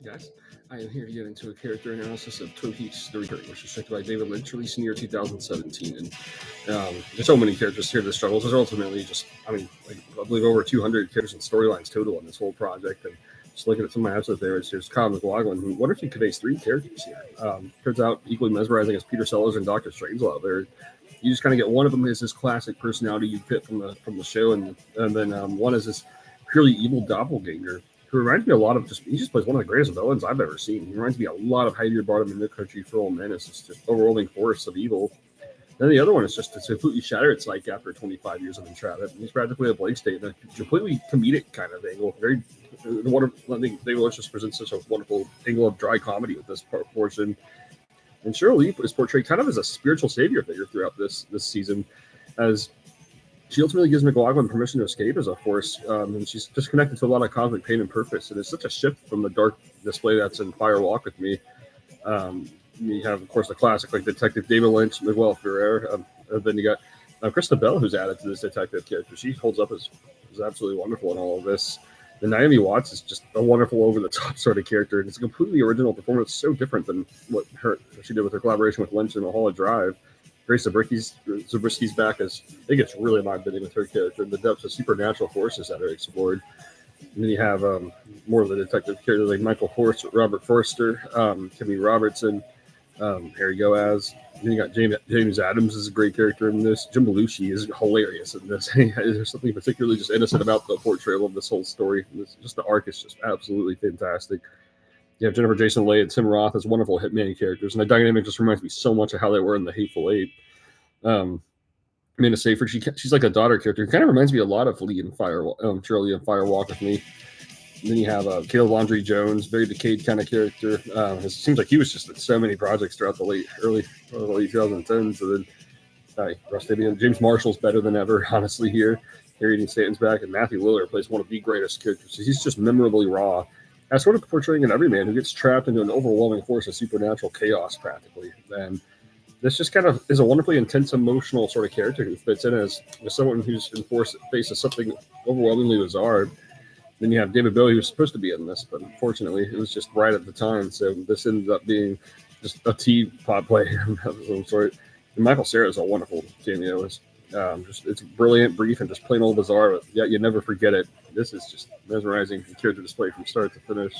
guys. I am here to get into a character analysis of Twin Peaks: The Return, which was directed by David Lynch, released in the year 2017. And there's so many characters here that struggles. There's ultimately just, like, I believe over 200 characters and storylines total on this whole project. And just looking at some of my absolute favorites, there's Kyle McLaughlin, who, what if you could base three characters here? Turns out equally mesmerizing as Peter Sellers and Dr. Strangelove. You just kind of get one of them as this classic personality you fit from the show, and then one is this purely evil doppelganger who reminds me a lot of he just plays one of the greatest villains I've ever seen. He reminds me a lot of Hyde Barnum in No Country for Old Men. It's just overwhelming force of evil. Then the other one is just to completely shatter its psyche after 25 years of entrapment. He's practically a blank state in a completely comedic kind of angle. Very wonderful. I think David Lynch just presents such a wonderful angle of dry comedy with this portion. And Shirley is portrayed kind of as a spiritual savior figure throughout this season, as she ultimately gives McLaughlin permission to escape as a force, and she's just connected to a lot of cosmic pain and purpose. And it's such a shift from the dark display that's in Fire Walk with Me. You have, of course, the classic like Detective David Lynch, Miguel Ferrer. Then you got Krista Bell, who's added to this detective character. She holds up as absolutely wonderful in all of this. And Naomi Watts is just a wonderful, over-the-top sort of character. And it's a completely original performance, so different than what she did with her collaboration with Lynch in Mulholland Drive. Grace Zabriskie's back as I think it's really mind-bending with her character and the depths of supernatural forces that are explored. And then you have more of the detective characters like Michael Horst, Robert Forster, Kimmy Robertson, Harry Goaz. Then you got James Adams is a great character in this. Jim Belushi is hilarious in this. There's something particularly just innocent about the portrayal of this whole story. Just the arc is just absolutely fantastic. You have Jennifer Jason Leigh and Tim Roth as wonderful hitman characters, and the dynamic just reminds me so much of how they were in The Hateful Eight. Amanda Seyfried, she's like a daughter character. It kind of reminds me a lot of Lee and Shirley and Fire Walk with Me. And then you have Caleb Landry Jones, very decayed kind of character. It seems like he was just in so many projects throughout the early 2010s. So then Russ Davian, James Marshall's better than ever, honestly, here. Harry Dean Stanton's back, and Matthew Lillard plays one of the greatest characters. He's just memorably raw, as sort of portraying an everyman who gets trapped into an overwhelming force of supernatural chaos, practically. And this just kind of is a wonderfully intense, emotional sort of character who fits in as someone who's in faces something overwhelmingly bizarre. Then you have David Bowie, who was supposed to be in this, but unfortunately, it was just right at the time. So this ended up being just a teapot player of some sort. And Michael Cera is a wonderful cameo. It's brilliant, brief, and just plain old bizarre, but yet you never forget it. This is just mesmerizing character display from start to finish.